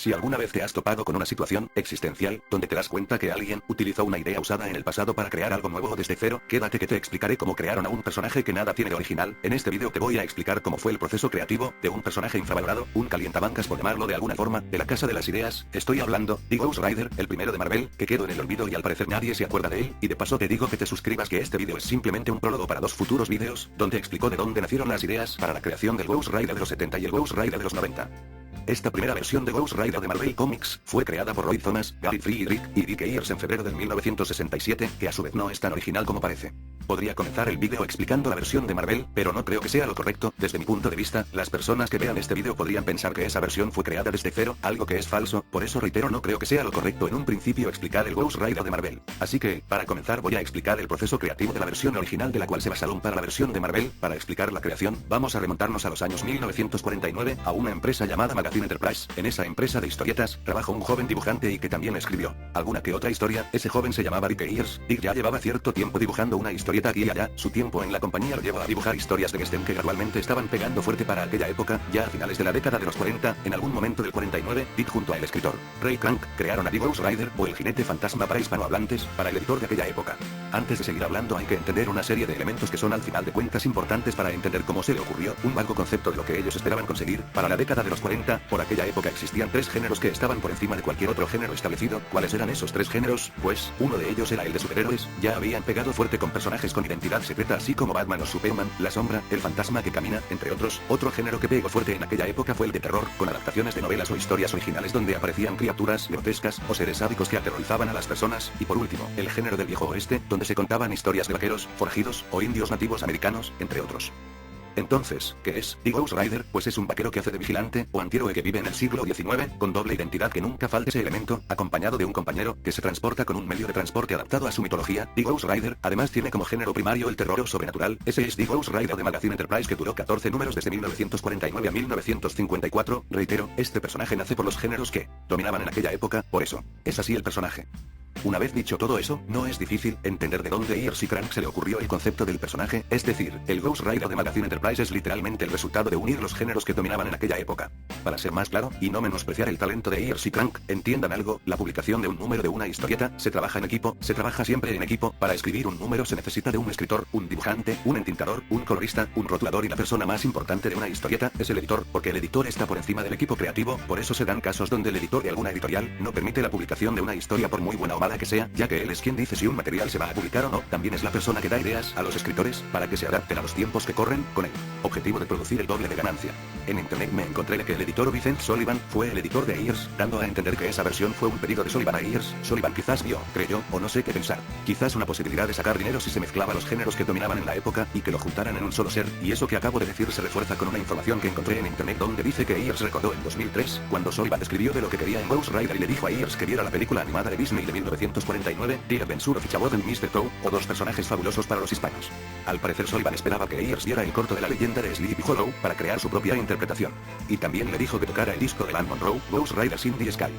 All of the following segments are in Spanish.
Si alguna vez te has topado con una situación existencial, donde te das cuenta que alguien utilizó una idea usada en el pasado para crear algo nuevo desde cero, quédate que te explicaré cómo crearon a un personaje que nada tiene de original. En este vídeo te voy a explicar cómo fue el proceso creativo de un personaje infravalorado, un calientabancas por llamarlo de alguna forma, de la casa de las ideas. Estoy hablando de Ghost Rider, el primero de Marvel, que quedó en el olvido y al parecer nadie se acuerda de él, y de paso te digo que te suscribas, que este vídeo es simplemente un prólogo para 2 futuros vídeos, donde explico de dónde nacieron las ideas para la creación del Ghost Rider de los 70 y el Ghost Rider de los 90. Esta primera versión de Ghost Rider de Marvel Comics fue creada por Roy Thomas, Gary Friedrich y Dick Ayers en febrero de 1967, que a su vez no es tan original como parece. Podría comenzar el vídeo explicando la versión de Marvel, pero no creo que sea lo correcto. Desde mi punto de vista, las personas que vean este vídeo podrían pensar que esa versión fue creada desde cero, algo que es falso. Por eso reitero, no creo que sea lo correcto en un principio explicar el Ghost Rider de Marvel. Así que, para comenzar voy a explicar el proceso creativo de la versión original de la cual se basaron para la versión de Marvel. Para explicar la creación, vamos a remontarnos a los años 1949, a una empresa llamada Magazine Enterprise. En esa empresa de historietas, trabajó un joven dibujante y que también escribió alguna que otra historia. Ese joven se llamaba Dick Ayers. Dick ya llevaba cierto tiempo dibujando una historieta aquí y allá. Su tiempo en la compañía lo llevó a dibujar historias de western que gradualmente estaban pegando fuerte para aquella época. Ya a finales de la década de los 40, en algún momento del 49, Dick junto al escritor Ray Crank crearon a The Ghost Rider, o el jinete fantasma para hispanohablantes, para el editor de aquella época. Antes de seguir hablando hay que entender una serie de elementos que son al final de cuentas importantes para entender cómo se le ocurrió un vago concepto de lo que ellos esperaban conseguir. Para la década de los 40, por aquella época existían 3 géneros que estaban por encima de cualquier otro género establecido. ¿Cuáles eran esos 3 géneros? Pues, uno de ellos era el de superhéroes. Ya habían pegado fuerte con personajes con identidad secreta así como Batman o Superman, la sombra, el fantasma que camina, entre otros. Otro género que pegó fuerte en aquella época fue el de terror, con adaptaciones de novelas o historias originales donde aparecían criaturas grotescas o seres sádicos que aterrorizaban a las personas. Y por último, el género del viejo oeste, donde se contaban historias de vaqueros, forajidos o indios nativos americanos, entre otros. Entonces, ¿qué es The Ghost Rider? Pues es un vaquero que hace de vigilante o antihéroe que vive en el siglo XIX, con doble identidad, que nunca falte ese elemento, acompañado de un compañero, que se transporta con un medio de transporte adaptado a su mitología. The Ghost Rider, además tiene como género primario el terror o sobrenatural. Ese es The Ghost Rider de Magazine Enterprise, que duró 14 números desde 1949 a 1954. Reitero, este personaje nace por los géneros que dominaban en aquella época, por eso es así el personaje. Una vez dicho todo eso, no es difícil entender de dónde Ayers y Crank se le ocurrió el concepto del personaje, es decir, el Ghost Rider de Magazine Enterprise es literalmente el resultado de unir los géneros que dominaban en aquella época. Para ser más claro, y no menospreciar el talento de Ayers y Crank, entiendan algo, la publicación de un número de una historieta, se trabaja en equipo, se trabaja siempre en equipo. Para escribir un número se necesita de un escritor, un dibujante, un entintador, un colorista, un rotulador, y la persona más importante de una historieta es el editor, porque el editor está por encima del equipo creativo. Por eso se dan casos donde el editor de alguna editorial no permite la publicación de una historia por muy buena o mala que sea, ya que él es quien dice si un material se va a publicar o no. También es la persona que da ideas a los escritores para que se adapten a los tiempos que corren, con el objetivo de producir el doble de ganancia. En internet me encontré que el editor Vincent Sullivan fue el editor de Ayers, dando a entender que esa versión fue un pedido de Sullivan a Ayers. Sullivan quizás vio, creyó, o no sé qué pensar, quizás una posibilidad de sacar dinero si se mezclaba los géneros que dominaban en la época y que lo juntaran en un solo ser. Y eso que acabo de decir se refuerza con una información que encontré en internet donde dice que Ayers recordó en 2003, cuando Sullivan escribió de lo que quería en Ghost Rider y le dijo a Ayers que viera la película animada de Disney de 1949, The Adventure of Ichabod and Mr. Toad, o Dos personajes fabulosos para los hispanos. Al parecer Sullivan esperaba que Ayers viera el corto de la leyenda de Sleepy Hollow para crear su propia interpretación. Y también le dijo que tocara el disco de Van Monroe, Ghost Rider in the Sky.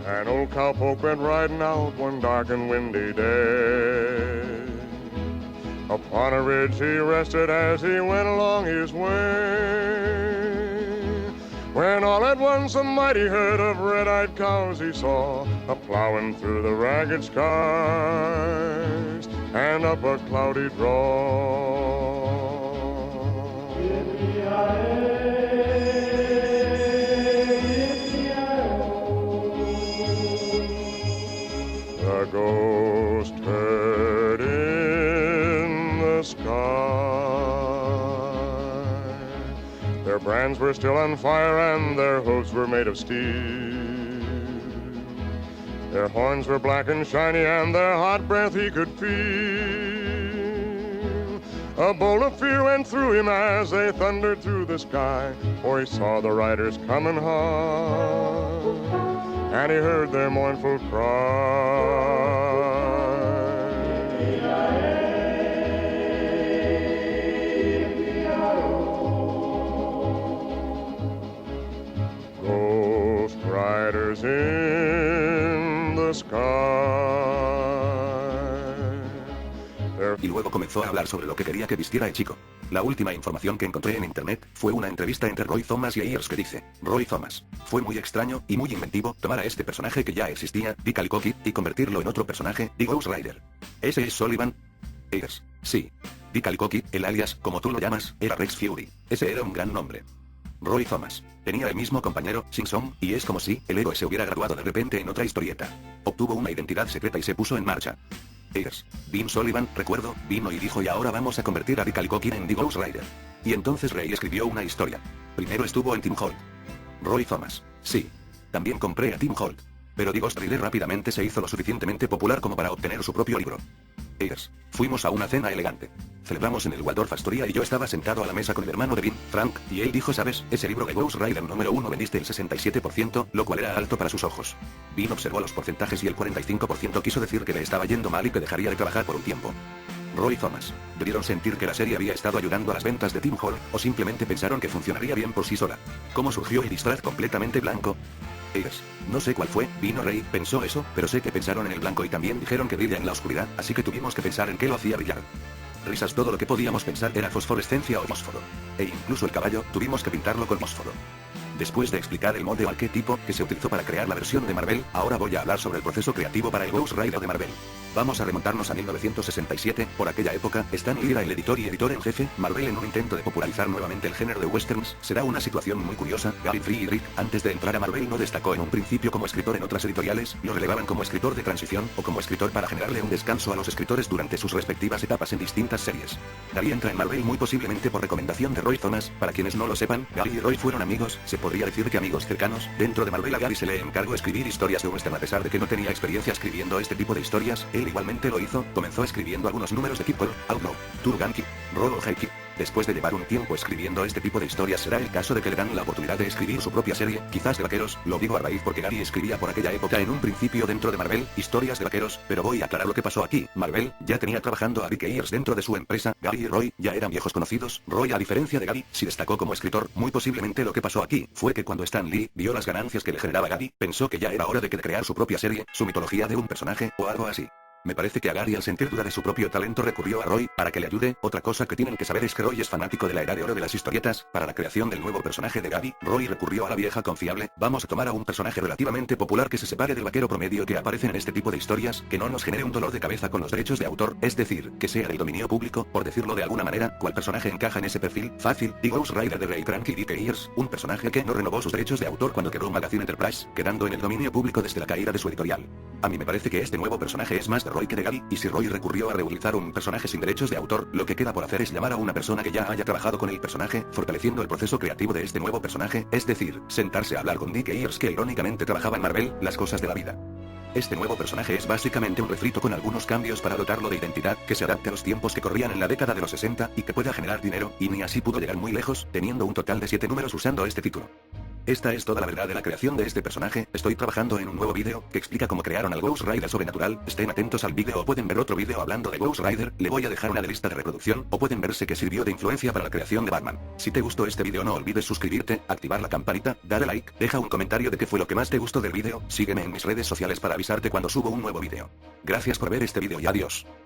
An old cowpoke went riding out one dark and windy day. Upon a ridge he rested as he went along his way. When all at once a mighty herd of red-eyed cows he saw, a-plowing through the ragged skies and up a cloudy draw. The ghost herd in the sky. Their brands were still on fire and their hooves were made of steel. Their horns were black and shiny and their hot breath he could feel. A bolt of fear went through him as they thundered through the sky, for he saw the riders coming hard, and he heard their mournful cry. Ghost riders in in the sky. Y luego comenzó a hablar sobre lo que quería que vistiera el chico. La última información que encontré en internet fue una entrevista entre Roy Thomas y Ayers que dice: Roy Thomas, fue muy extraño y muy inventivo tomar a este personaje que ya existía, Dick Calico Kid, y convertirlo en otro personaje, The Ghost Rider. ¿Ese es Sullivan? Ayers: sí. Dick Calico Kid, el alias, como tú lo llamas, era Rex Fury. Ese era un gran nombre. Roy Thomas. Tenía el mismo compañero, Simpson, y es como si el héroe se hubiera graduado de repente en otra historieta. Obtuvo una identidad secreta y se puso en marcha. Ayers: Vin Sullivan, recuerdo, vino y dijo y ahora vamos a convertir a Dick Calico Kid en The Ghost Rider. Y entonces Ray escribió una historia. Primero estuvo en Tim Holt. Roy Thomas: sí. También compré a Tim Holt. Pero The Ghost Rider rápidamente se hizo lo suficientemente popular como para obtener su propio libro. Ayers: fuimos a una cena elegante. Celebramos en el Waldorf Astoria y yo estaba sentado a la mesa con el hermano de Vin, Frank, y él dijo: ¿sabes? Ese libro de Ghost Rider número 1 vendiste el 67%, lo cual era alto para sus ojos. Vin observó los porcentajes y el 45% quiso decir que le estaba yendo mal y que dejaría de trabajar por un tiempo. Roy Thomas: debieron sentir que la serie había estado ayudando a las ventas de Tim Holt, o simplemente pensaron que funcionaría bien por sí sola. ¿Cómo surgió el disfraz completamente blanco? Ayers: no sé cuál fue, Vin o Ray pensó eso, pero sé que pensaron en el blanco y también dijeron que brilla en la oscuridad, así que tuvimos que pensar en qué lo hacía brillar. Risas: todo lo que podíamos pensar era fosforescencia o fósforo. E incluso el caballo, tuvimos que pintarlo con fósforo. Después de explicar el molde o arquetipo que se utilizó para crear la versión de Marvel, ahora voy a hablar sobre el proceso creativo para el Ghost Rider de Marvel. Vamos a remontarnos a 1967, por aquella época, Stan Lee era el editor y editor en jefe. Marvel, en un intento de popularizar nuevamente el género de westerns, será una situación muy curiosa. Gary Friedrich, antes de entrar a Marvel, no destacó en un principio como escritor en otras editoriales, lo relevaban como escritor de transición, o como escritor para generarle un descanso a los escritores durante sus respectivas etapas en distintas series. Gary entra en Marvel muy posiblemente por recomendación de Roy Thomas. Para quienes no lo sepan, Gary y Roy fueron amigos, se podría decir que amigos cercanos. Dentro de Marvel a Gary se le encargó escribir historias de western a pesar de que no tenía experiencia escribiendo este tipo de historias, él igualmente lo hizo, comenzó escribiendo algunos números de Kid Color, Outlaw, Turgan Kid, Roll High Kid. Después de llevar un tiempo escribiendo este tipo de historias será el caso de que le dan la oportunidad de escribir su propia serie, quizás de vaqueros, lo digo a raíz porque Gary escribía por aquella época en un principio dentro de Marvel, historias de vaqueros, pero voy a aclarar lo que pasó aquí. Marvel ya tenía trabajando a Dick Ayers dentro de su empresa, Gary y Roy ya eran viejos conocidos. Roy, a diferencia de Gary, sí destacó como escritor. Muy posiblemente lo que pasó aquí fue que cuando Stan Lee vio las ganancias que le generaba Gary, pensó que ya era hora de crear su propia serie, su mitología de un personaje, o algo así. Me parece que a Gary, al sentir duda de su propio talento, recurrió a Roy para que le ayude. Otra cosa que tienen que saber es que Roy es fanático de la era de oro de las historietas. Para la creación del nuevo personaje de Gary, Roy recurrió a la vieja confiable: vamos a tomar a un personaje relativamente popular que se separe del vaquero promedio que aparece en este tipo de historias, que no nos genere un dolor de cabeza con los derechos de autor, es decir, que sea del dominio público, por decirlo de alguna manera. ¿Cuál personaje encaja en ese perfil? Fácil, The Ghost Rider de Ray Frank y Dick Ayers, un personaje que no renovó sus derechos de autor cuando quebró Magazine Enterprise, quedando en el dominio público desde la caída de su editorial. A mí me parece que este nuevo personaje es más de Roy que de Gary, y si Roy recurrió a reutilizar un personaje sin derechos de autor, lo que queda por hacer es llamar a una persona que ya haya trabajado con el personaje, fortaleciendo el proceso creativo de este nuevo personaje, es decir, sentarse a hablar con Dick Ayers, que irónicamente trabajaba en Marvel, las cosas de la vida. Este nuevo personaje es básicamente un refrito con algunos cambios para dotarlo de identidad, que se adapte a los tiempos que corrían en la década de los 60, y que pueda generar dinero, y ni así pudo llegar muy lejos, teniendo un total de 7 números usando este título. Esta es toda la verdad de la creación de este personaje. Estoy trabajando en un nuevo vídeo que explica cómo crearon al Ghost Rider sobrenatural. Estén atentos al vídeo o pueden ver otro vídeo hablando de Ghost Rider. Le voy a dejar una de lista de reproducción, o pueden verse que sirvió de influencia para la creación de Batman. Si te gustó este vídeo no olvides suscribirte, activar la campanita, darle like, deja un comentario de qué fue lo que más te gustó del vídeo, sígueme en mis redes sociales para avisarte cuando subo un nuevo vídeo. Gracias por ver este vídeo y adiós.